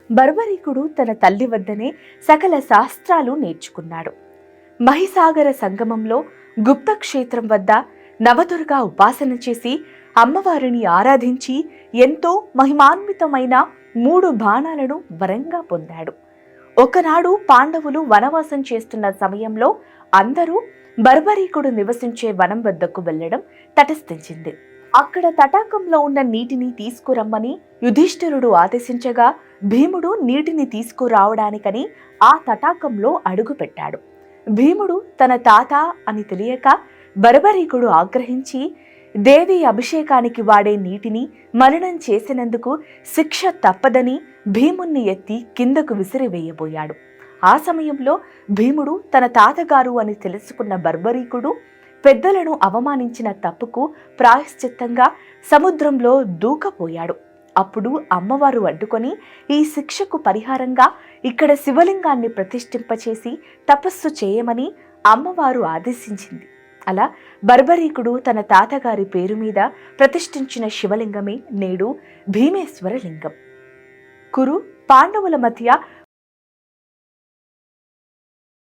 బర్బరీకుడు తన తల్లి వద్దనే సకల శాస్త్రాలు నేర్చుకున్నాడు. మహిసాగర సంగమంలో గుప్త క్షేత్రం వద్ద నవదుర్గా ఉపాసన చేసి అమ్మవారిని ఆరాధించి ఎంతో మహిమాన్వితమైన 3 బాణాలను వరంగా పొందాడు. ఒకనాడు పాండవులు వనవాసం చేస్తున్న సమయంలో అందరూ బర్బరీకుడు నివసించే వనం వద్దకు వెళ్లడం తటస్థించింది. అక్కడ తటాకంలో ఉన్న నీటిని తీసుకురమ్మని యుధిష్ఠిరుడు ఆదేశించగా భీముడు నీటిని తీసుకురావడానికని ఆ తటాకంలో అడుగుపెట్టాడు. భీముడు తన తాత అని తెలియక బర్బరీకుడు ఆగ్రహించి దేవి అభిషేకానికి వాడే నీటిని మలినం చేసినందుకు శిక్ష తప్పదని భీముణ్ణి ఎత్తి కిందకు విసిరివేయబోయాడు. ఆ సమయంలో భీముడు తన తాతగారు అని తెలుసుకున్న బర్బరీకుడు పెద్దలను అవమానించిన తప్పుకు ప్రాయశ్చిత్తంగా సముద్రంలో దూకపోయాడు. అప్పుడు అమ్మవారు అడ్డుకొని ఈ శిక్షకు పరిహారంగా ఇక్కడ శివలింగాన్ని ప్రతిష్ఠింపచేసి తపస్సు చేయమని అమ్మవారు ఆదేశించింది. అలా బర్బరీకుడు తన తాతగారి పేరు మీద ప్రతిష్ఠించిన శివలింగమే నేడు భీమేశ్వర లింగం. కురు పాండవుల మధ్య